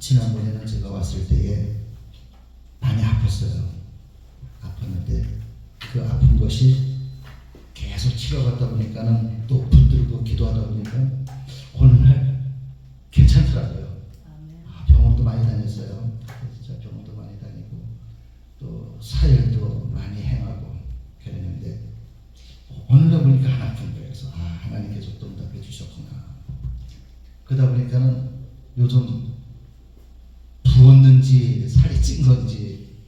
지난번에는 제가 왔을 때에 많이 아팠어요. 아팠는데 그 아픈 것이 계속 치료받다 보니까는 또 붙들고 기도하다 보니까 어느 날 괜찮더라고요. 병원도 많이 다녔어요. 진짜 병원도 많이 다니고 또 사열도 많이 행하고 그랬는데 어느 날 보니까 안 아픈 거예요. 그래서 하나님께서 또 응답해 주셨구나. 그러다 보니까는 요즘 부었는지 살이 찐 건지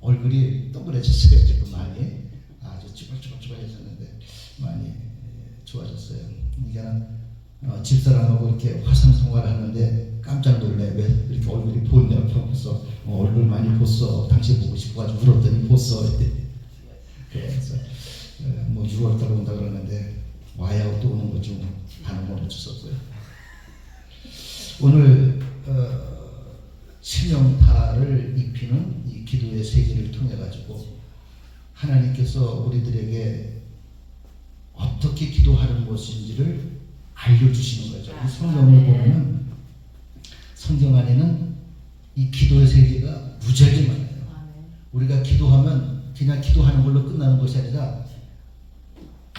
얼굴이 동그래졌어요. 지금 많이 아주 쭈글쭈글쭈글해졌는데 많이 좋아졌어요. 그러니까 집사람하고 이렇게 화상통화를 하는데 깜짝 놀래. 왜 이렇게 얼굴이 부었냐고. 그래서 얼굴 많이 부었어. 당신 보고 싶어가지고 울었더니 부었어. 그래서 뭐 6월달에 온다 그러는데 와야 또 오는 것 좀 반응 멈췄었고요. 오늘 치명타를 입히는 이 기도의 세계를 통해 가지고 하나님께서 우리들에게 어떻게 기도하는 것인지를 알려주시는 거죠. 이 성경을 보면은 성경 안에는 이 기도의 세계가 무지하게 많아요. 우리가 기도하면 그냥 기도하는 걸로 끝나는 것이 아니라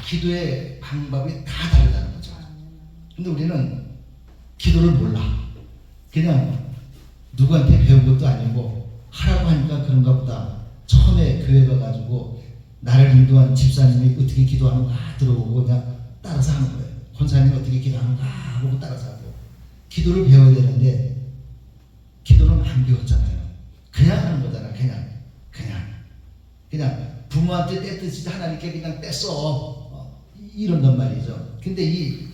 기도의 방법이 다 다르다는 거죠. 근데 우리는 기도를 몰라. 그냥 누구한테 배운 것도 아니고 하라고 하니까 그런가 보다. 처음에 교회 가가지고 나를 인도한 집사님이 어떻게 기도하는가 들어보고 그냥 따라서 하는 거예요. 권사님이 어떻게 기도하는가 보고 따라서 하고. 기도를 배워야 되는데 기도는 안 배웠잖아요. 그냥 하는 거잖아. 그냥 부모한테 떼듯이 하나님께 그냥 떼써 이런단 말이죠. 근데 이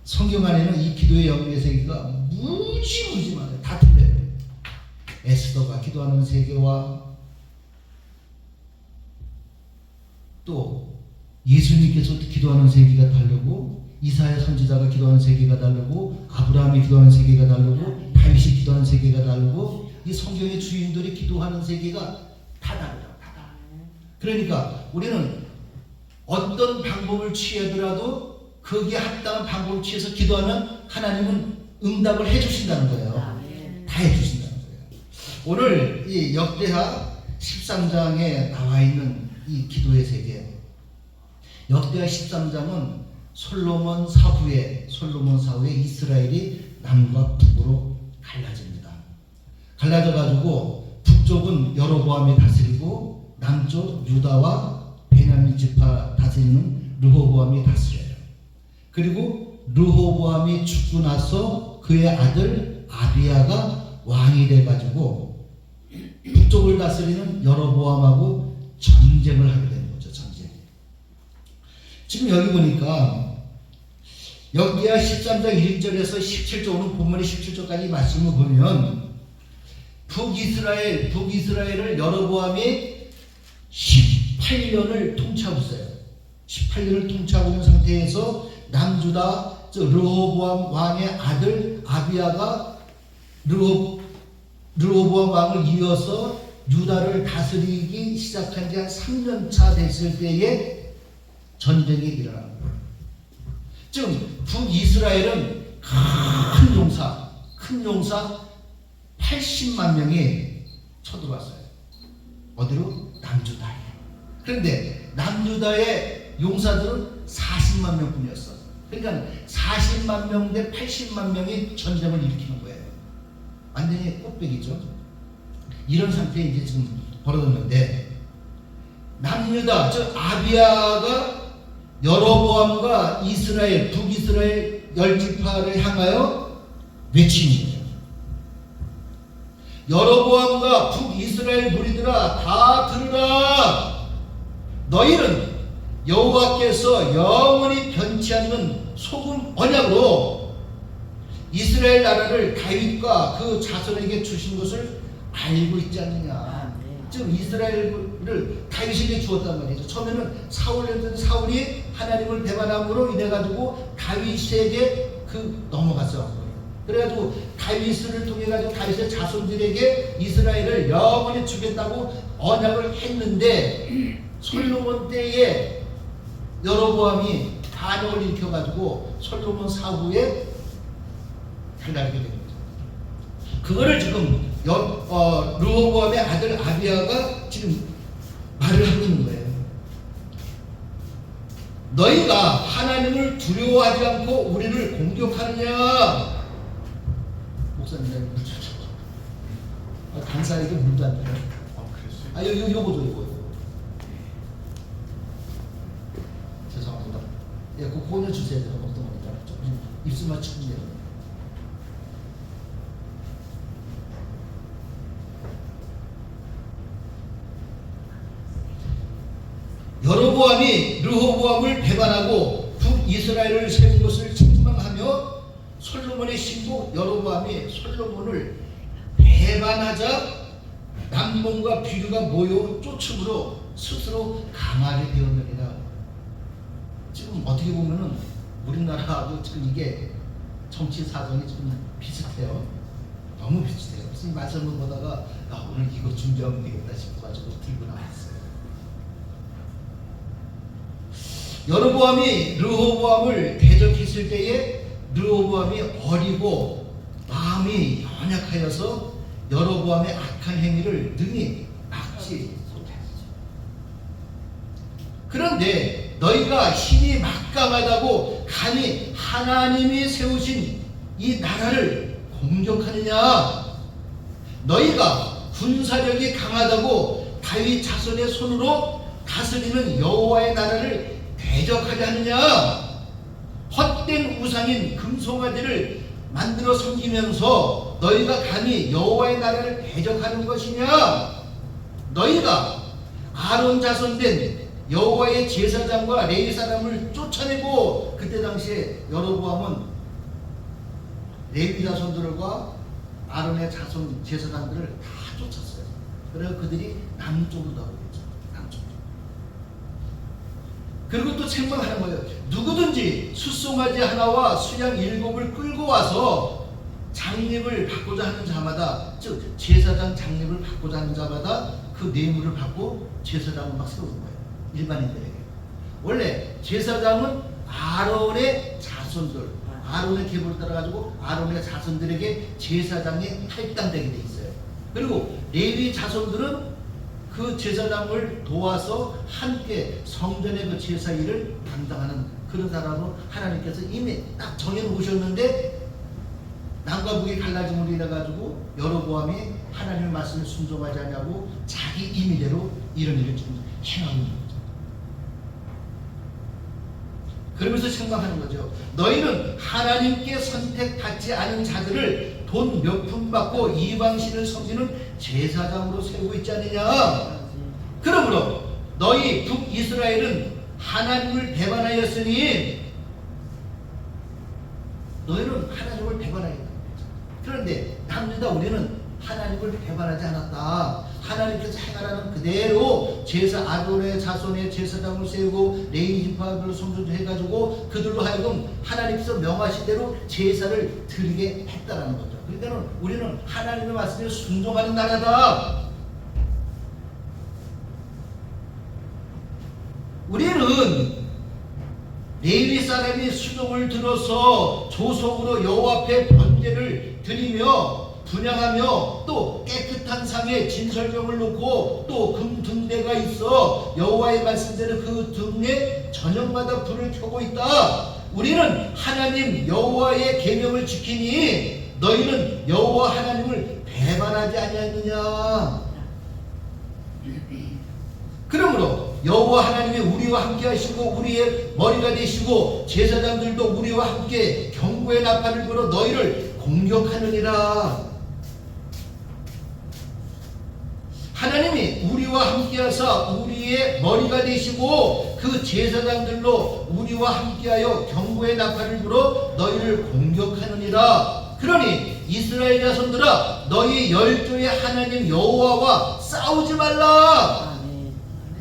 성경 안에는 이 기도의 영역의 세계가 무지 많아요. 다 틀려요. 에스더가 기도하는 세계와 또 예수님께서 기도하는 세계가 다르고 이사야 선지자가 기도하는 세계가 다르고 아브라함이 기도하는 세계가 다르고 다윗이 기도하는 세계가 다르고 이 성경의 주인들이 기도하는 세계가 다 다르죠. 그러니까 우리는 어떤 방법을 취하더라도 거기에 합당한 방법을 취해서 기도하면 하나님은 응답을 해주신다는 거예요. 다 해주신다는 거예요. 오늘 이 역대하 13장에 나와 있는 이 기도의 세계, 역대하 13장은 솔로몬 사후에 이스라엘이 남과 북으로 갈라집니다. 갈라져 가지고 북쪽은 여로보암이 다스리고 남쪽 유다와 베냐민 지파 다스리는 르호보암이 다스려요. 그리고 르호보암이 죽고 나서 그의 아들 아비야가 왕이 돼가지고 북쪽을 다스리는 여로보암하고 전쟁을 하게 되는 거죠. 전쟁. 지금 여기 보니까 역대하 13장 1절에서 17절 오늘 본문의 17절까지 말씀을 보면 북이스라엘을 여로보암이 18년을 통치하고 있어요. 18년을 통치하고 있는 상태에서 남주다 르호보암 왕의 아들 아비야가 르호보암 왕을 이어서 유다를 다스리기 시작한 지 한 3년차 됐을 때에 전쟁이 일어나는 거예요. 즉 북이스라엘은 큰 용사 80만 명이 쳐들어왔어요. 어디로? 남유다에. 그런데 남유다의 용사들은 40만 명뿐이었어. 그러니까 40만 명 대 80만 명이 전쟁을 일으키는 거예요. 완전히 꽃배기죠. 이런 상태에 이제 지금 벌어졌는데 남유다, 즉 아비야가 여로보암과 이스라엘, 북이스라엘 10지파를 향하여 외치는 거예요. 여로보암과 북이스라엘 무리들아 다 들으라. 너희는 여호와께서 영원히 변치 않는 소금 언약으로 이스라엘 나라를 다윗과 그 자손에게 주신 것을 알고 있지 않느냐. 즉 이스라엘을 다윗에게 주었단 말이죠. 처음에는 사울이 하나님을 배반함으로 인해 가지고 다윗에게 넘어갔어. 그래가지고 다윗을 통해 가지고 다윗의 자손들에게 이스라엘을 영원히 주겠다고 언약을 했는데 솔로몬 때에 여로보암이 반역을 일으켜 가지고 솔로몬 사후에 달라지게 된 거죠. 그거를 지금 르호보암의 아들 아비야가 지금 말을 하고 있는 거예요. 너희가 하나님을 두려워하지 않고 우리를 공격하느냐? 목사님, 간사에게 물도 안 돼요. 요거. 죄송합니다. 예, 그거 보내주세요. 제가 먹던 거니까. 조금 입술만 치면 돼요. 여로보암이 르호보암을 배반하고 북이스라엘을 세운 것을 책망하며 솔로몬의 신부 여로보암이 솔로몬을 배반하자 남봉과 비류가 모여 쫓음으로 스스로 강하게 되었느니라. 지금 어떻게 보면은 우리나라하고 지금 이게 정치 사정이 좀 비슷해요. 너무 비슷해요. 그래서 이 말씀을 보다가 오늘 이거 준비하면 되겠다 싶어가지고 들고 나왔어요. 여로보암이 르호보암을 대적했을 때에 르호보암이 어리고 마음이 연약하여서 여로보암의 악한 행위를 능히 막지 못했죠. 그런데 너희가 힘이 막강하다고 감히 하나님이 세우신 이 나라를 공격하느냐? 너희가 군사력이 강하다고 다윗 자손의 손으로 다스리는 여호와의 나라를 대적하지 않느냐? 헛된 우상인 금송아지를 만들어 섬기면서 너희가 감히 여호와의 나라를 대적하는 것이냐? 너희가 아론 자손된 여호와의 제사장과 레위 사람을 쫓아내고, 그때 당시에 여로보암은 레위 자손들과 아론의 자손 제사장들을 다 쫓았어요. 그래서 그들이 남쪽으로 가버렸죠. 남쪽으로. 그리고 또 책망하는 거예요. 누구든지 숫송아지 하나와 수양 7을 끌고 와서 장립을 받고자 하는 자마다, 즉 제사장 장립을 받고자 하는 자마다 그 뇌물을 받고 제사장을 막 세우는 거예요. 일반인들에게. 원래 제사장은 아론의 자손들, 아론의 계보를 따라가지고 아론의 자손들에게 제사장이 할당되게 돼 있어요. 그리고 레위 자손들은 그 제사장을 도와서 함께 성전의 그 제사 일을 담당하는 그런 사람으로 하나님께서 이미 딱 정해놓으셨는데, 남과 북이 갈라짐으로 인해가지고 여로보암이 하나님의 말씀을 순종하지 않냐고 자기 임의대로 이런 일을 좀 행하는 거죠. 그러면서 책망하는 거죠. 너희는 하나님께 선택받지 않은 자들을 돈 몇 푼 받고 이방신을 섬기는 제사장으로 세우고 있지 않느냐? 그러므로 너희 북이스라엘은 하나님을 배반하였으니 너희는 하나님을 배반하였다. 그런데 남유다 우리는 하나님을 배반하지 않았다. 하나님께서 행하라는 그대로 제사 아론의 자손의 제사장을 세우고 레위 지파들을 성전해가지고 그들로 하여금 하나님께서 명하신 대로 제사를 드리게 했다라는 거죠. 그러니까 우리는 하나님의 말씀에 순종하는 나라다. 우리는 레위 사람이 수종을 들어서 조속으로 여호와 앞에 번제를 드리며 분향하며 또 깨끗한 상에 진설병을 놓고 또 금 등대가 있어 여호와의 말씀대로 그 등에 저녁마다 불을 켜고 있다. 우리는 하나님 여호와의 계명을 지키니 너희는 여호와 하나님을 배반하지 아니하느냐. 그러므로 여호와 하나님이 우리와 함께 하시고 우리의 머리가 되시고 제사장들도 우리와 함께 경고의 나팔을 불어 너희를 공격하느니라. 하나님이 우리와 함께 하사 우리의 머리가 되시고 그 제사장들로 우리와 함께하여 경고의 나팔을 불어 너희를 공격하느니라. 그러니 이스라엘 자손들아, 너희 열조의 하나님 여호와와 싸우지 말라.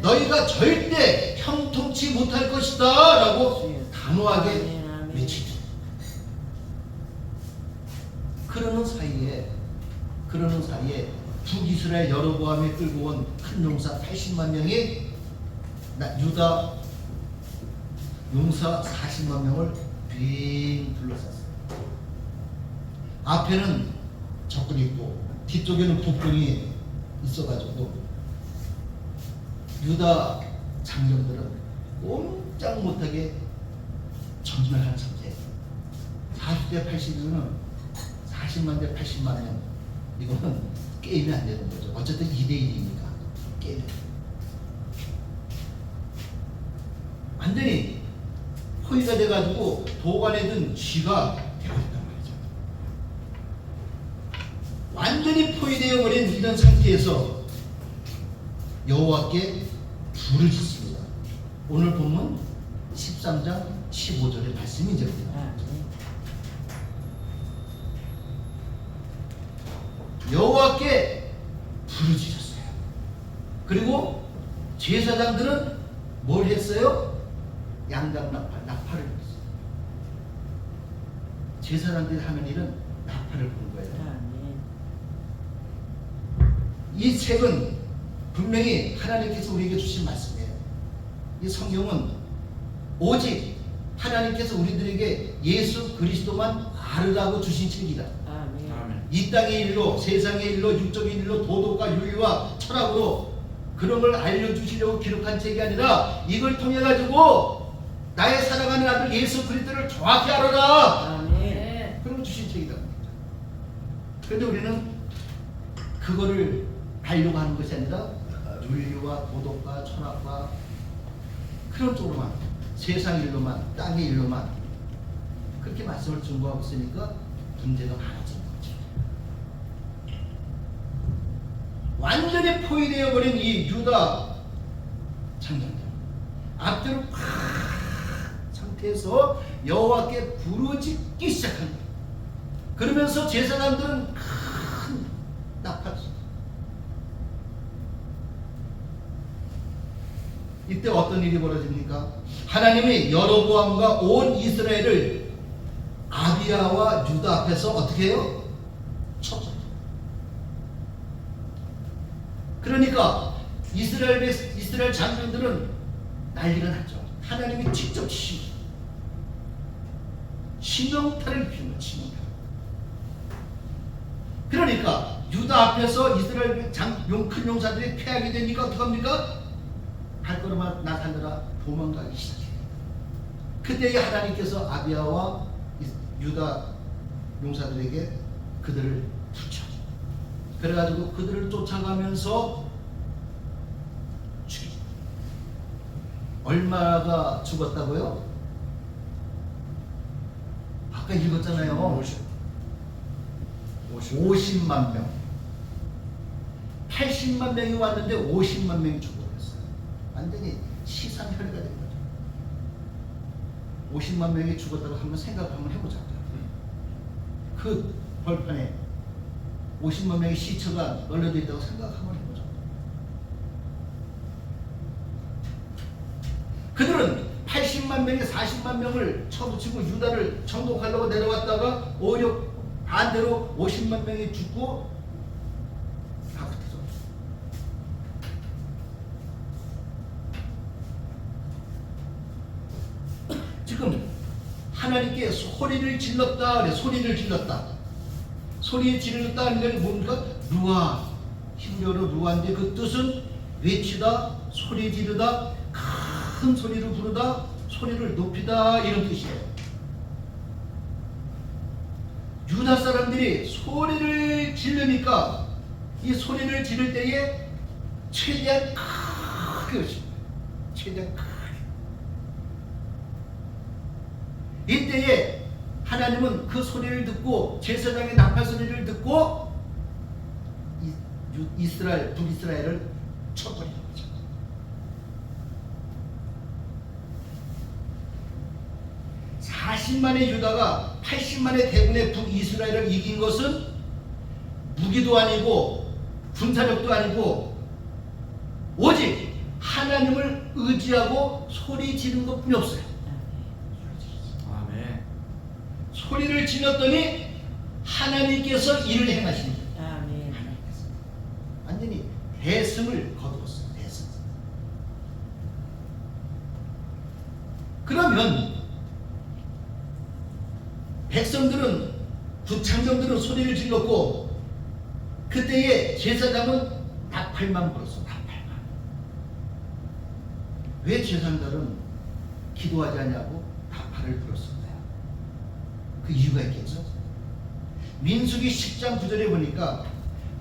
너희가 절대 형통치 못할 것이다 라고 단호하게 외치죠. 그러는 사이에 북이스라엘 여로보암이 끌고 온 큰 용사 80만 명이 유다 용사 40만 명을 빙 둘러쌌어요. 앞에는 적군이 있고 뒤쪽에는 북군이 있어가지고 유다 장정들은 꼼짝 못하게 전진을 하는 상태. 40대 80이면 40만 대 80만 명. 이거는 게임이 안 되는 거죠. 어쨌든 2대1이니까 게임이 완전히 포위가 돼가지고 도관에 든 쥐가 되어있단 말이죠. 완전히 포위되어 버린 이런 상태에서 여호와께 부르짖습니다. 오늘 보면 13장 15절의 말씀이죠. 여호와께 부르짖었어요. 그리고 제사장들은 뭘 했어요? 양각 나팔을 불었어요. 제사장들이 하는 일은 나팔을 부는 거예요. 이 책은 분명히 하나님께서 우리에게 주신 말씀이에요. 이 성경은 오직 하나님께서 우리들에게 예수 그리스도만 알으라고 주신 책이다. 이 땅의 일로, 세상의 일로, 육적인 일로, 도덕과 윤리와 철학으로 그런 걸 알려주시려고 기록한 책이 아니라 이걸 통해 가지고 나의 사랑하는 아들 예수 그리스도를 정확히 알아라. 그런 걸 주신 책이다. 그런데 우리는 그거를 알려고 하는 것이 아니라 윤리와 도덕과 철학과 그런 쪽으로만, 세상 일로만, 땅의 일로만 그렇게 말씀을 증거하고 있으니까 문제가 많아지는 거죠. 완전히 포위되어 버린 이 유다 장정들 앞뒤로 팍 상태에서 여호와께 부르짖기 시작합니다. 그러면서 제사장들은 큰 나팔을 쏩니다. 이때 어떤 일이 벌어집니까? 하나님이 여로보암과 온 이스라엘을 아비야와 유다 앞에서 어떻게 해요? 쳤죠. 그러니까 이스라엘 장군들은 난리가 났죠. 하나님이 직접 치십니다. 치명타를 입히는 치명타. 그러니까 유다 앞에서 이스라엘 큰 용사들이 패하게 되니까 어떡합니까? 발걸음아 나타나라 도망가기 시작해요. 그때에 하나님께서 아비야와 유다 용사들에게 그들을 붙여줘. 그래가지고 그들을 쫓아가면서 죽이죠. 얼마가 죽었다고요? 아까 읽었잖아요. 50만 명. 80만 명이 왔는데 50만 명이 죽어버렸어요. 완전히 시산혈가 된 거죠. 50만 명이 죽었다고 한번 생각 한번 해보자고요. 그 벌판에 50만 명의 시체가 널려져 있다고 생각 한번 해보자. 그들은 80만 명에 40만 명을 쳐붙이고 유다를 정복하려고 내려왔다가 오히려 반대로 50만 명이 죽고 바깥에서 지금 하나님께 소리를 질렀다 그래. 소리를 질렀다. 소리 지르다 하는 건 뭡니까? 루아, 히브리어로 루아인데 그 뜻은 외치다, 소리 지르다, 큰 소리로 부르다, 소리를 높이다 이런 뜻이에요. 유다 사람들이 소리를 지르니까 이 소리를 지를 때에 최대한 크게 외칩니다. 최대한 크게. 이때에 하나님은 그 소리를 듣고 제사장의 나팔 소리를 듣고 북이스라엘을 쳐버리는 거죠. (40만의) 유다가 80만의 대군의 북이스라엘을 이긴 것은 무기도 아니고 군사력도 아니고 오직 하나님을 의지하고 소리 지른 것뿐이 없어요. 아멘. 소리를 질렀더니 하나님께서 일을 행하십니다. 아멘. 하나님께서 완전히 대승을 거두었어요. 대승. 그러면 백성들은 구창정들은 소리를 질렀고 그때에 제사장은 나팔만 불었어. 나팔만. 왜 제사장들은 기도하지 않냐고 나팔을 불었을까요? 그 이유가 있겠죠. 민수기 10장 9절에 보니까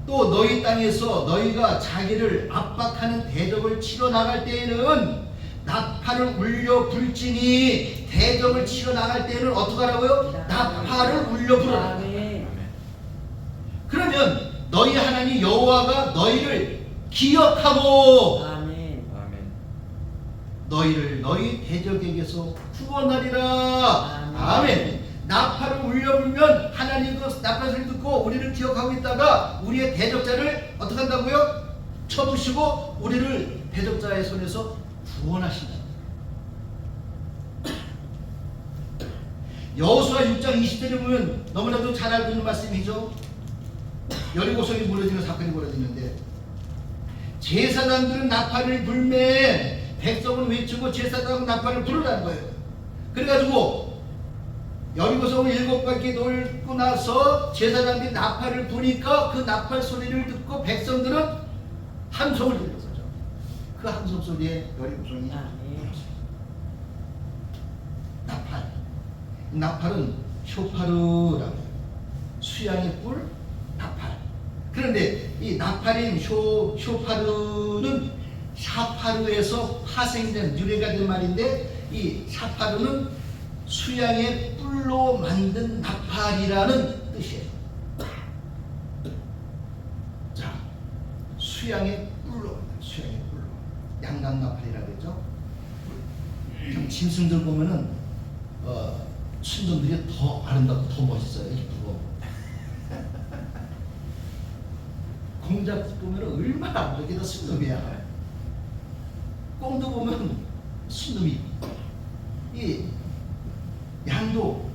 또 너희 땅에서 너희가 자기를 압박하는 대적을 치러 나갈 때에는 나팔을 울려 불지니, 대적을 치러 나갈 때에는 어떻게 하라고요? 나팔을 울려 불어라. 그러면 너희 하나님 여호와가 너희를 기억하고 너희를 너희 대적에게서 구원하리라. 아멘. 나팔을 울려 불면 하나님 그 나팔 소리 듣고 우리를 기억하고 있다가 우리의 대적자를 어떻게 한다고요? 쳐부시고 우리를 대적자의 손에서 구원하신다. 여호수아 6장 20절에 보면 너무나도 잘 알고 있는 말씀이죠. 여리고성이 무너지는 사건이 벌어지는데 제사장들은 나팔을 불매 백성은 외치고 제사장은 나팔을 부르라는 거예요. 그래가지고 여리고성을 7바퀴 돌고 나서 제사장들이 나팔을 부니까 그 나팔 소리를 듣고 백성들은 함성을 질렀었죠. 그 함성 소리에 여리고성이 나팔. 나팔은 쇼파르라고 해요. 수양의 뿔, 나팔. 그런데 이 나팔인 쇼파르는 샤파르에서 파생된 유래가 된 말인데, 이 샤파르는 수양의 뿔로 만든 나팔이라는 뜻이에요. 자, 수양의 뿔로, 수양의 뿔로. 양강 나팔이라고 했죠. 짐승들 보면은 순종들이 더 아름답고 더 멋있어요. 이쁘고. 공작 보면 얼마나 아름답게 다 순놈이야. 꽁도 보면 순놈이. 이 양도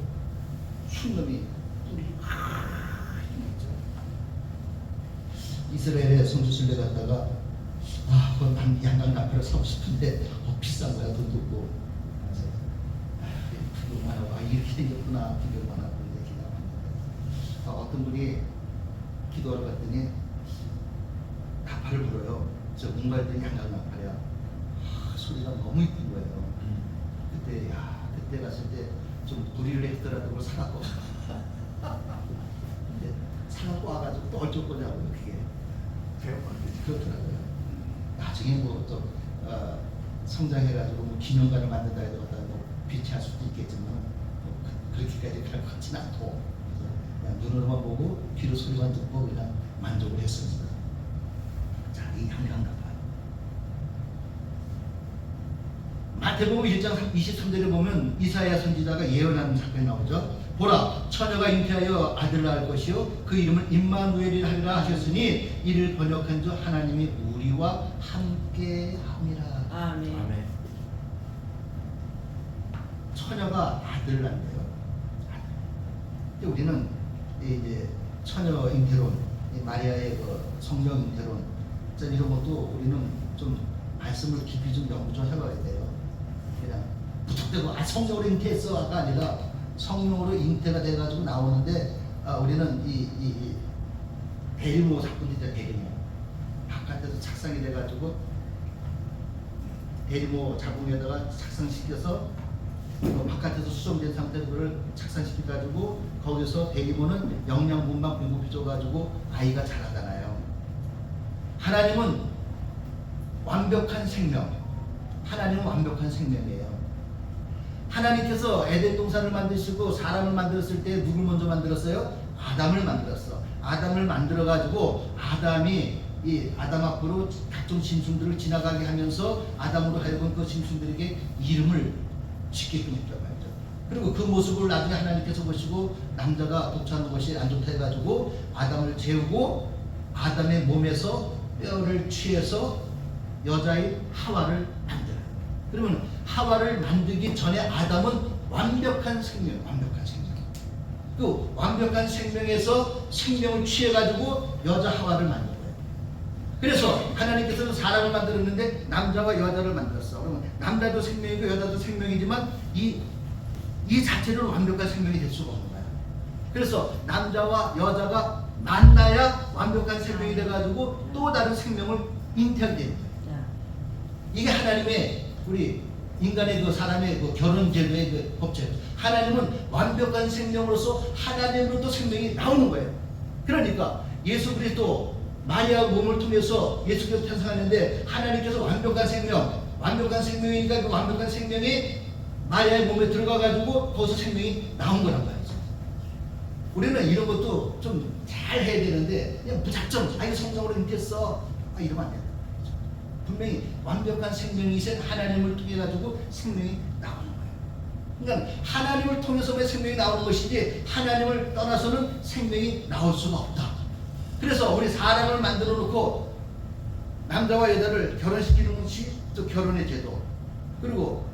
순놈이. 이스라엘에 성수순례 갔다가 그건 난 양강 나팔을 사고 싶은데 비싼 거야. 돈도 없고. 이렇게 생겼구나. 비교만 하고 기도하는데 어떤 분이 기도하러 갔더니 나팔을 불어요. 저 문갈등이 양강 나팔이야. 소리가 너무 이쁜 거예요. 그때 갔을 때 좀 무리를 했더라도 그걸 사갖고 근데 사갖고 와가지고 또 어쩔 거냐고요. 그게 그렇더라고요. 나중에 또 성장해가지고 기념관을 만든다 해도 비치할 수도 있겠지만 그렇게까지 그럴 것 같지는 않고, 그냥 눈으로만 보고 귀로 소리만 듣고 그냥 만족을 했습니다. 자, 이 양강나팔. 마태복음 1장 23절에 보면 이사야 선지자가 예언하는 사건이 나오죠. 보라, 처녀가 잉태하여 아들을 낳을 것이요 그 이름을 임마누엘이라 하리라 하셨으니 이를 번역한 주 하나님이 우리와 함께함이라. 아멘. 처녀가 아들을 낳는데요. 아들. 우리는 이제 처녀 잉태론, 마리아의 그 성령 잉태론, 이런 것도 우리는 좀 말씀을 깊이 좀 연구 좀 해봐야 돼요. 그냥 무턱대고 성령으로 잉태했어가 아니라 성령으로 잉태가 돼가지고 나오는데, 우리는 이 대리모 사건이 있죠. 대리모 바깥에서 착상이 돼가지고 대리모 자궁에다가 착상시켜서 바깥에서 수정된 상태로 그걸 착상시켜가지고 거기서 대리모는 영양분만 공급해줘가지고 아이가 자라잖아요. 하나님은 완벽한 생명, 하나님은 완벽한 생명이에요. 하나님께서 에덴 동산을 만드시고 사람을 만들었을 때 누굴 먼저 만들었어요? 아담을 만들었어. 아담을 만들어가지고 아담이 이 아담 앞으로 각종 짐승들을 지나가게 하면서 아담으로 하여금 그 짐승들에게 이름을 짓게끔 했단 말이죠. 그리고 그 모습을 나중에 하나님께서 보시고 남자가 독차하는 것이 안 좋다 해가지고 아담을 재우고 아담의 몸에서 뼈를 취해서 여자의 하와를 만들어요. 그러면 하와를 만들기 전에 아담은 완벽한 생명, 완벽한 생명. 그 완벽한 생명에서 생명을 취해가지고 여자 하와를 만든 거예요. 그래서 하나님께서는 사람을 만들었는데 남자와 여자를 만들었어. 그러면 남자도 생명이고 여자도 생명이지만 이 자체로 완벽한 생명이 될 수가 없는 거야. 그래서 남자와 여자가 만나야 완벽한 생명이 돼가지고 또 다른 생명을 잉태하게 되는 거예요. 이게 하나님의 우리 인간의 그 사람의 그 결혼 제도의 그 법칙. 하나님은 완벽한 생명으로서 하나님으로부터 생명이 나오는 거예요. 그러니까 예수 그리스도 마리아 몸을 통해서 예수께서 탄생하는데 하나님께서 완벽한 생명이니까 그 완벽한 생명이 마리아의 몸에 들어가가지고 거기서 생명이 나온 거란 말이죠. 우리는 이런 것도 좀 잘 해야 되는데 그냥 무작정 이거 성경으로 잉태했어 이러면 안 돼요. 분명히 완벽한 생명이신 하나님을 통해 가지고 생명이 나오는 거예요. 그러니까 하나님을 통해서만 생명이 나오는 것이지 하나님을 떠나서는 생명이 나올 수가 없다. 그래서 우리 사람을 만들어 놓고 남자와 여자를 결혼시키는 것이 또 결혼의 제도. 그리고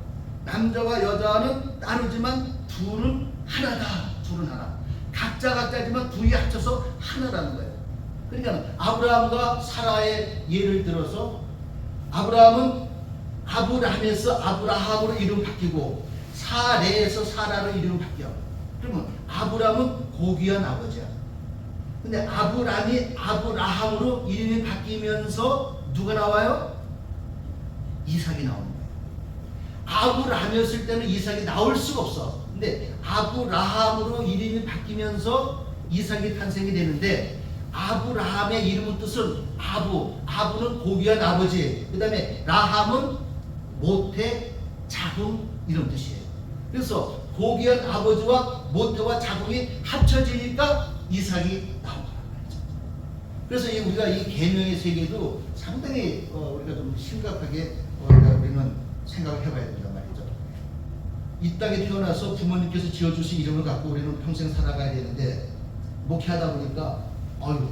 남자와 여자는 따르지만 둘은 하나다. 둘은 하나. 각자지만 둘이 합쳐서 하나라는 거예요. 그러니까 아브라함과 사라의 예를 들어서 아브라함은 아브라함에서 아브라함으로 이름 바뀌고 사레에서 사라로 이름 바뀌어. 그러면 아브라함은 고귀한 아버지야. 근데 아브라함이 아브라함으로 이름이 바뀌면서 누가 나와요? 이삭이 나오는 거예요. 아브라함이었을 때는 이삭이 나올 수가 없어. 근데 아브라함으로 이름이 바뀌면서 이삭이 탄생이 되는데 아브라함의 이름의 뜻은 아부는 고귀한 아버지. 그 다음에 라함은 모태, 자궁 이런 뜻이에요. 그래서 고귀한 아버지와 모태와 자궁이 합쳐지니까 이삭이 나온 거란 말이죠. 그래서 우리가 이 계명의 세계도 상당히 우리가 좀 심각하게 우리는 생각을 해봐야 된단 말이죠. 이 땅에 태어나서 부모님께서 지어주신 이름을 갖고 우리는 평생 살아가야 되는데 목회하다 보니까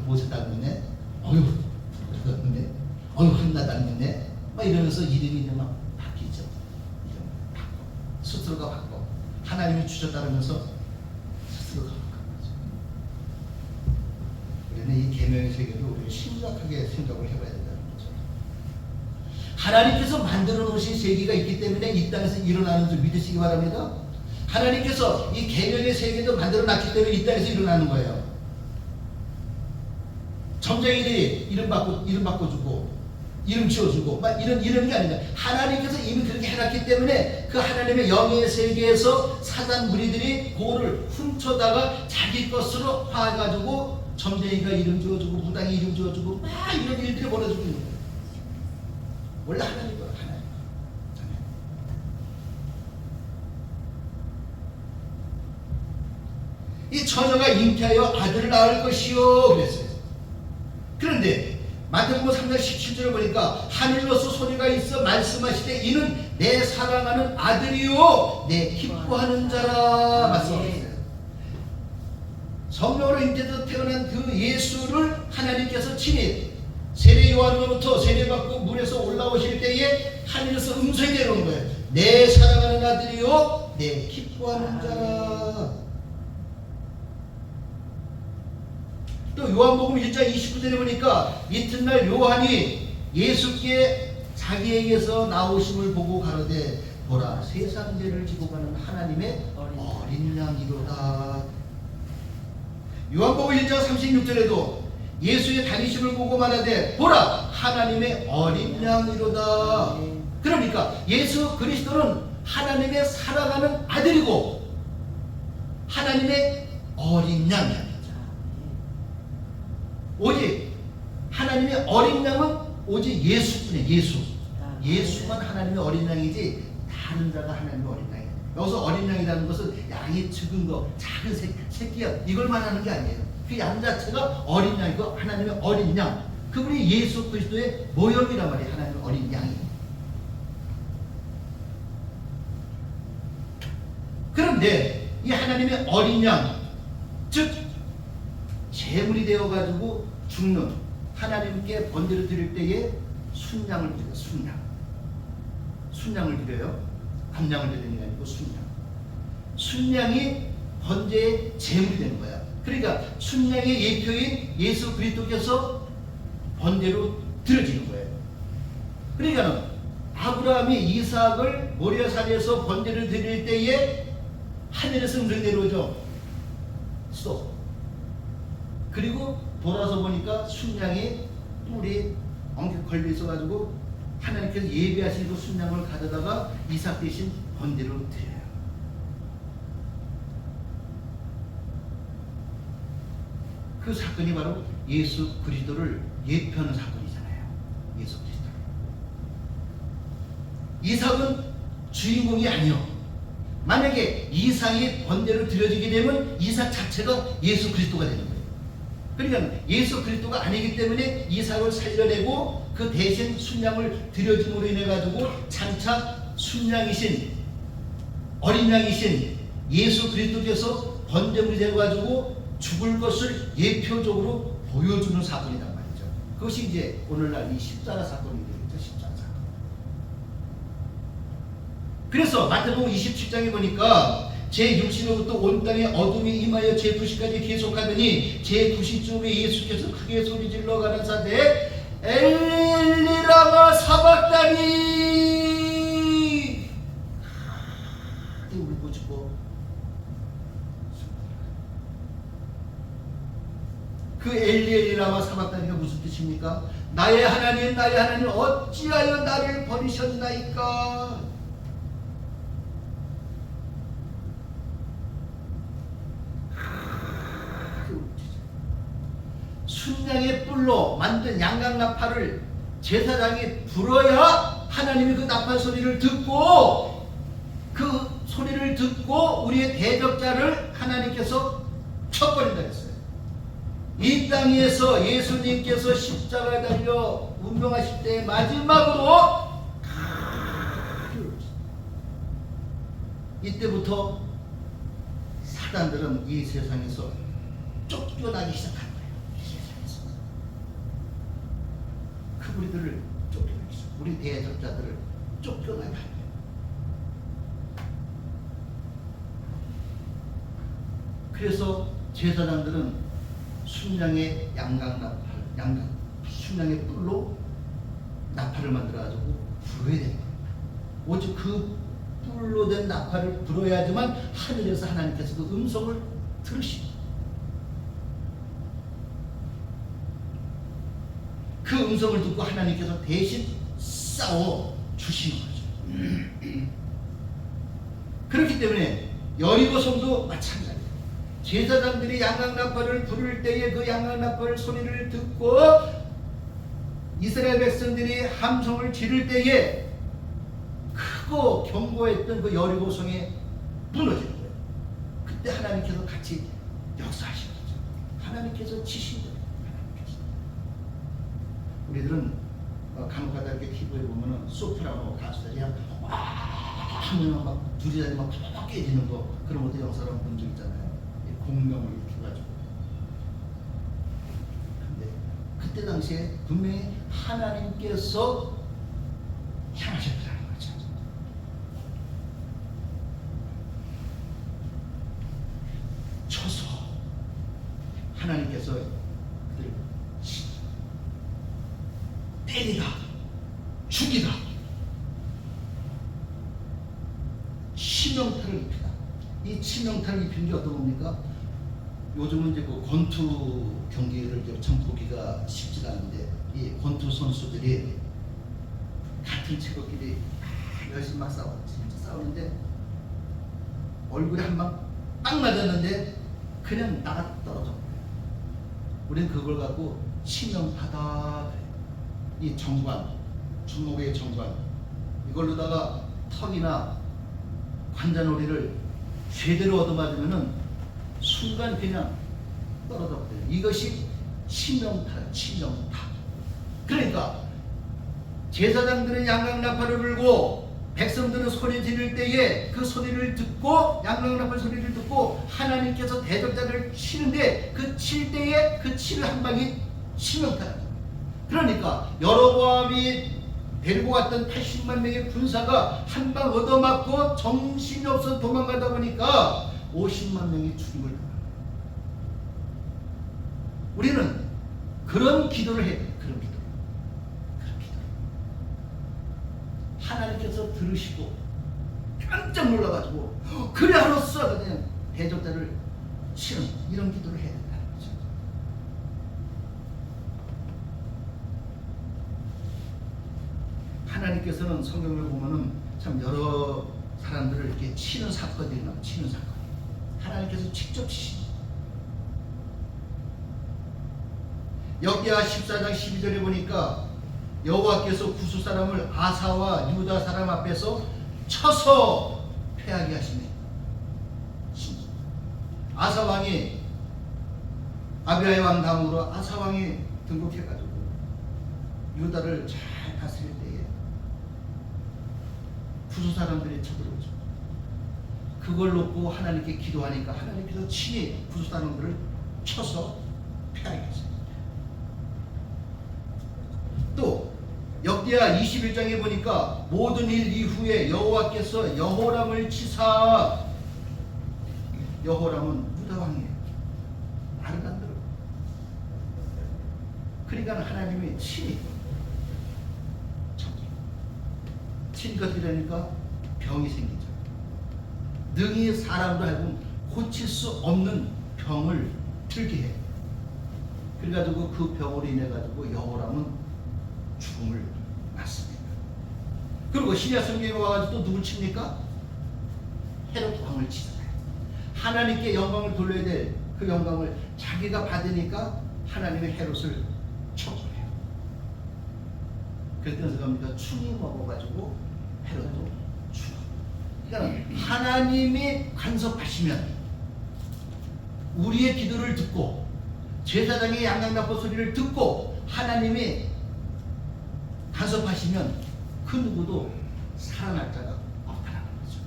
모세 닮았네, 닮았네, 한나 닮았네, 막 이러면서 이름이 막 바뀌죠. 이름 바꿔, 스스로가 바꿔. 하나님이 주셨다면서 스스로가 바꿔. 우리는 이 계명의 세계도 우리가 심각하게 생각을 해봐야 된다는 거죠. 하나님께서 만들어 놓으신 세계가 있기 때문에 이 땅에서 일어나는 줄 믿으시기 바랍니다. 하나님께서 이 계명의 세계도 만들어 놨기 때문에 이 땅에서 일어나는 거예요. 점쟁이들이 이름 바꿔주고 이름 지어주고 막 이런 게 아니라 하나님께서 이미 그렇게 해놨기 때문에 그 하나님의 영의 세계에서 사단 무리들이 그거를 훔쳐다가 자기 것으로 파가지고 점쟁이가 이름 지어주고 무당이 이름 지어주고 막 이런 일들이 벌어지고 있는 거예요. 원래 하나님 거예요. 하나님. 이 처녀가 잉태하여 아들을 낳을 것이요 그랬어요. 그런데 마태복음 3장 17절을 보니까 하늘로서 소리가 있어 말씀하시되 이는 내 사랑하는 아들이요 내 기뻐하는 자라 말씀하셨어요. 성령으로 잉태해서 태어난 그 예수를 하나님께서 친히 세례 요한으로부터 세례받고 물에서 올라오실 때에 하늘에서 음성이 내려오는 거예요. 내 사랑하는 아들이요 내 기뻐하는 자라. 또 요한복음 1장 29절에 보니까 이튿날 요한이 예수께 자기에게서 나오심을 보고 가로되 보라 세상 죄를 지고 가는 하나님의 어린 양이로다. 요한복음 1장 36절에도 예수의 다니심을 보고 말하되 보라 하나님의 어린 양이로다. 그러니까 예수 그리스도는 하나님의 사랑하는 아들이고 하나님의 어린 양이야. 오직 하나님의 어린 양은 오직 예수뿐이에요. 예수만 하나님의 어린 양이지 다른 자가 하나님의 어린 양이에요. 여기서 어린 양이라는 것은 양이 적은 거, 작은 새끼야 이걸 말하는 게 아니에요. 그 양 자체가 어린 양이고 하나님의 어린 양, 그분이 예수 그리스도의 모형이란 말이에요. 하나님의 어린 양이. 그런데 이 하나님의 어린 양, 즉 제물이 되어가지고 죽는 하나님께 번제를 드릴 때에 순양을 드려요. 순양을 드려요. 암양을 드리는 게 아니고 순양이 번제의 제물이 되는 거야. 그러니까 순양의 예표인 예수 그리스도께서 번제로 드려지는 거예요. 그러니까 아브라함이 이삭을 모리아산에서 번제를 드릴 때에 하늘에서 음성이 내려오죠. 쏙. 그리고 돌아서 보니까 순양이 뿔이 엉켜 걸려 있어가지고 하나님께서 예비하신 그 순양을 가져다가 이삭 대신 번제로 드려요. 그 사건이 바로 예수 그리스도를 예표하는 사건이잖아요. 예수 그리스도. 이삭은 주인공이 아니요. 만약에 이삭이 번제로 드려지게 되면 이삭 자체가 예수 그리스도가 되는 거예요. 그러니까 예수 그리스도가 아니기 때문에 이삭을 살려내고 그 대신 순양을 드려줌으로 인해 가지고 장차 순양이신 어린 양이신 예수 그리스도께서 번제물이 되어 가지고 죽을 것을 예표적으로 보여주는 사건이란 말이죠. 그것이 이제 오늘날 이 십자가 사건이 되겠죠. 십자가 사건. 그래서 마태복음 27장에 보니까 제 육신으로부터 온 땅에 어둠이 임하여 제 9시까지 계속하더니 제 9시쯤에 예수께서 크게 소리질러 가라사대 엘리라마 사박다니 울고 죽고 그 엘리라마 사박다니가 무슨 뜻입니까? 나의 하나님 나의 하나님 어찌하여 나를 버리셨나이까? 순양의 뿔로 만든 양강나팔을 제사장이 불어야 하나님이 그 나팔 소리를 듣고 그 소리를 듣고 우리의 대적자를 하나님께서 쳐버린다 했어요. 이 땅에서 예수님께서 십자가에 달려 운명하실 때 마지막으로 이때부터 사단들은 이 세상에서 쫓겨나기 시작합니다. 우리들을 쫓겨나게 했어. 우리 대적자들을 쫓겨나게 합니다. 그래서 제사장들은 순양의 순양의 뿔로 나팔을 만들어가지고 불어야 됩니다. 오직 그 뿔로 된 나팔을 불어야지만 하늘에서 하나님께서 그 음성을 들으십니다. 그 음성을 듣고 하나님께서 대신 싸워 주시는 거죠. 그렇기 때문에 여리고 성도 마찬가지예요. 제사장들이 양강나팔을 부를 때에 그 양강나팔 소리를 듣고 이스라엘 백성들이 함성을 지를 때에 크고 견고했던 그 여리고 성에 무너지는 거예요. 그때 하나님께서 같이 역사하시는 거죠. 하나님께서 치신 거예요. 우리들은 간혹가다 이렇게 TV에 보면은 소프라노 가수들이 와 하면 막 두리다리 막 팍팍 깨지는 거 그런 것도 영상을 본 적 있잖아요. 공명을 주가지고. 근데 그때 당시에 분명히 하나님께서 향하셨다는 거죠. 쳐서 하나님께서 그들 때리다, 죽이다, 치명타를 입히다. 이 치명타를 입힌 게 어떤 겁니까? 요즘은 이제 그 권투 경기를 이제 참 보기가 쉽지가 않은데 이 권투 선수들이 같은 체급끼리 열심히 막 싸우는데 얼굴에 한 방 딱 맞았는데 그냥 나가 떨어져. 우리는 그걸 갖고 치명타다. 이 정관, 주먹의 정관 이걸로다가 턱이나 관자놀이를 제대로 얻어맞으면은 순간 그냥 떨어져 버려요. 이것이 치명타, 치명타. 그러니까 제사장들은 양강나팔을 불고 백성들은 소리 지를 때에 그 소리를 듣고 양강나팔 소리를 듣고 하나님께서 대적자를 치는데 그 칠 때에 그 치를 한 방이 치명타다. 그러니까 여로보암이 데리고 갔던 80만 명의 군사가 한 방 얻어맞고 정신이 없어 도망가다 보니까 50만 명이 죽임을 당합니다. 우리는 그런 기도를 해야 돼요. 그런 기도. 하나님께서 들으시고 깜짝 놀라가지고 그래 알았어 그냥 대적자를 치는 이런 기도를 해야 된다는 거죠. 하나님께서는 성경을 보면은 참 여러 사람들을 이렇게 치는 사건들이 나와요. 치는 사건. 하나님께서 직접 치시죠. 역기하 14장 12절에 보니까 여호와께서 구스 사람을 아사와 유다 사람 앞에서 쳐서 패하게 하시네. 아사 왕이 아비야의 왕 다음으로 아사 왕이 등극해가지고 유다를 잘 다스릴 때에 구스 사람들이 쳐들어오죠. 그걸 놓고 하나님께 기도하니까 하나님께서 친히 구스 사람들을 쳐서 패하게 하십니다. 또 역대하 21장에 보니까 모든 일 이후에 여호와께서 여호람을 치사. 여호람은 유다 왕이에요. 말을 안 들어. 그러니까 하나님이 친히 어떻게 병이 생기죠. 능히 사람도 하여금 고칠 수 없는 병을 들게 해. 그래가지고 그 병으로 인해 가지고 여호람은 죽음을 맞습니다. 그리고 신약 성경에 와가지고 또 누굴 칩니까? 헤롯 왕을 치잖아요. 하나님께 영광을 돌려야 될 그 영광을 자기가 받으니까 하나님의 헤롯을 쳐버려요. 그랬더니 겁니까? 충이 먹어가지고 헤롯도 죽어. 그러니까 하나님이 간섭하시면 우리의 기도를 듣고 제사장의 양강나팔 소리를 듣고 하나님이 간섭하시면 그 누구도 살아날 자가 없다는 거죠.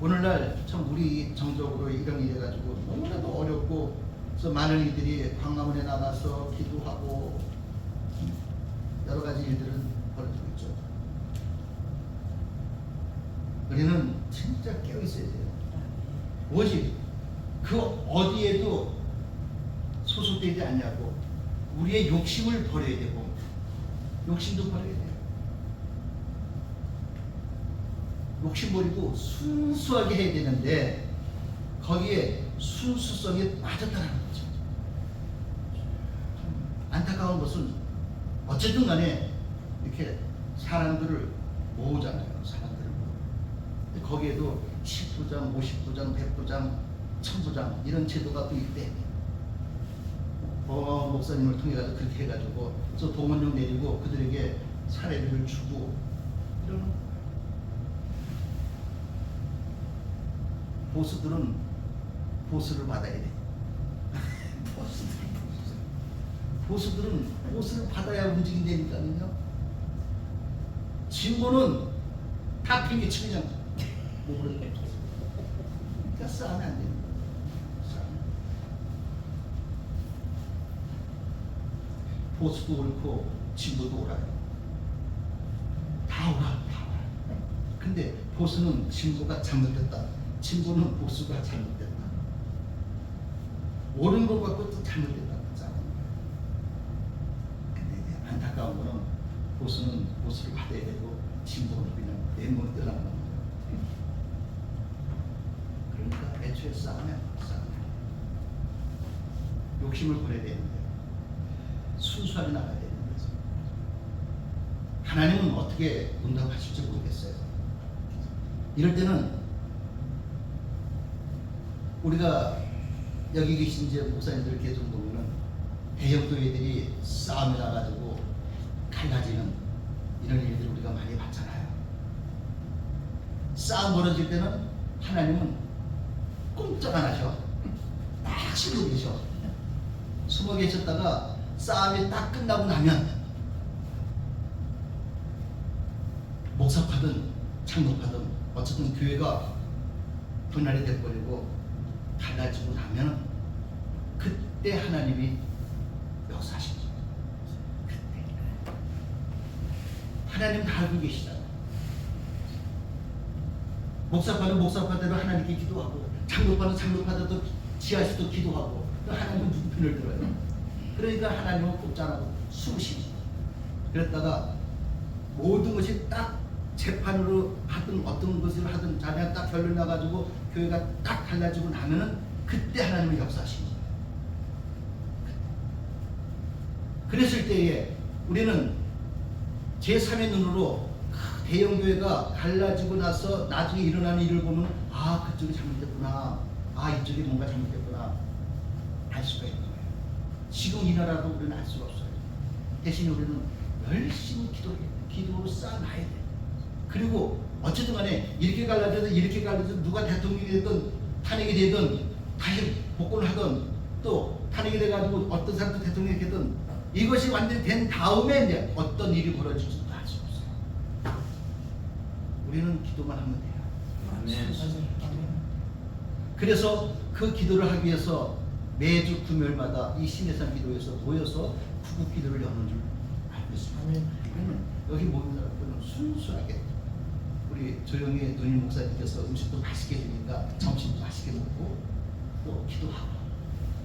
오늘날 참 우리 정적으로 이런 일이 해가지고 너무나도 어렵고, 그래서 많은 이들이 광화문에 나가서 기도하고 여러 가지 일들은 벌어지고 있죠. 우리는 진짜 깨어 있어야 돼요. 오직 그 어디에도 소속되지 않냐고 우리의 욕심을 버려야 되고, 욕심도 버려야 돼요. 욕심 버리고 순수하게 해야 되는데 거기에 순수성이 빠졌다는 거죠. 안타까운 것은 어쨌든 간에 이렇게 사람들을 모으잖아요. 사람들을 모으고. 거기에도 10부장, 50부장, 100부장, 1000부장 이런 제도가 또 있대. 목사님을 통해 가지고 그렇게 해가지고 또 동원령 내리고 그들에게 사례비를 주고 이러는. 보수들은 보수를 받아야 돼. 보수들은 보수를 받아야 움직인다니까요. 진보는 다 팽개치고 그냥 목으로. 그러니까 싸우면 안 돼요. 보수도 옳고 진보도 옳아요. 다 옳아. 근데 보수는 진보가 잘못됐다. 진보는 보수가 잘못됐다. 옳은 것 같고 또 잘못됐다. 근데 안타까운 거는 보수는 보수를 받아야 되고 진보는 그냥 내몸을 떠나는 겁니다. 그러니까 애초에 싸우면 욕심을 버려야 되는데 순수하게 나가야 되는 거죠. 하나님은 어떻게 응답하실지 모르겠어요. 이럴 때는 우리가 여기 계신 이제 목사님들 계속 보면은 대형 교회들이 싸움이 나가지고 갈라지는 이런 일들을 우리가 많이 봤잖아요. 싸움 벌어질 때는 하나님은 꼼짝 안 하셔. 딱 숨어 계셔. 숨어 계셨다가 싸움이 딱 끝나고 나면 목사파든 장로파든 어쨌든 교회가 분할이 돼버리고 갈라지고 나면 그때 하나님이 역사하십니다. 그때 하나님 다 알고 계시잖아요. 목사파는 목사파대로 하나님께 기도하고 장로파는 장로파대로 지하에서도 기도하고 하나님은 누구 편을 들어요. 그러니까 하나님은 꼼짝하고 숨으십니다. 그랬다가 모든 것이 딱 재판으로 하든 어떤 것을 하든 자기가 딱 결론 나가지고 교회가 딱 갈라지고 나면은 그때 하나님은 역사하신 거예요. 그랬을 때에 우리는 제3의 눈으로 대형교회가 갈라지고 나서 나중에 일어나는 일을 보면 아 그쪽이 잘못됐구나, 아 이쪽이 뭔가 잘못됐구나 알 수가 있는 거예요. 지금 이 나라도 우리는 알 수가 없어요. 대신 우리는 열심히 기도로 쌓아놔야 돼요. 그리고 어쨌든 간에 이렇게 갈라져도 이렇게 갈라져도 누가 대통령이 되든 탄핵이 되든 다시 복권을 하든 또 탄핵이 돼가지고 어떤 사람도 대통령이 되든 이것이 완전히 된 다음에 이제 어떤 일이 벌어질지도 알 수 없어요. 우리는 기도만 하면 돼요. 아멘. 그래서 그 기도를 하기 위해서 매주 금요일마다 이 신해산 기도에서 모여서 구국 기도를 여는 줄 알고 있습니다. 그러면 여기 모인 사람들은 순수하게 우리 조용히 논일 목사님께서 음식도 맛있게 해주니까 점심도 맛있게 먹고 또 기도하고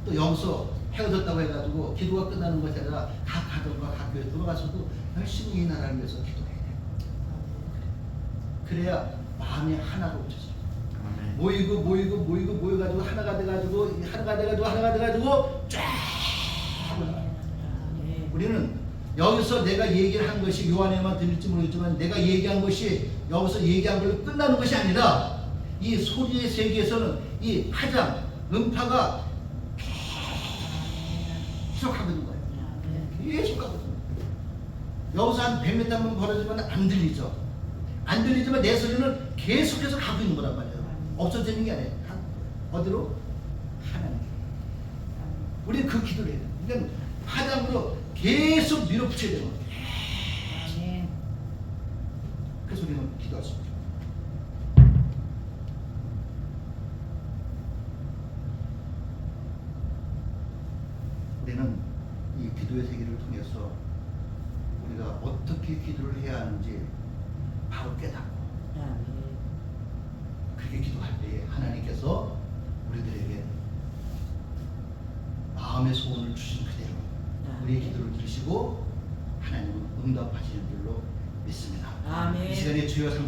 또 여기서 헤어졌다고 해가지고 기도가 끝나는 것이 아니라 각 가정과 각 교회 들어가서도 열심히 이 나라를 위해서 기도해야 돼요. 그래야 마음이 하나로 뭉쳐져요. 모여가지고 하나가 돼가지고 쫙 우리는 여기서 내가 얘기를 한 것이 요한에만 들릴지 모르겠지만 내가 얘기한 것이 여기서 얘기한 걸로 끝나는 것이 아니라 이 소리의 세계에서는 이 화장, 음파가 계속 하고 있는 거예요. 계속 하고 있는 거예요. 여기서 한 100m만 벌어지면 안 들리죠. 안 들리지만 내 소리는 계속해서 가고 있는 거란 말이에요. 없어지는 게 아니에요. 어디로? 하나님. 우리는 그 기도를 해야 돼요. 그러니까 화장으로 계속 밀어붙여야 되는 거예요. 그래서 우리는 기도할 수 있죠. 우리는 이 기도의 세계를 통해서 우리가 어떻게 기도를 해야 하는지 바로 깨닫고 그렇게 기도할 때에 하나님께서 우리들에게 마음의 소원을 주신 그대로 우리의 기도를 들으시고 하나님은 응답하시는 줄로 믿습니다. 아멘. 이 시간에 주여 삼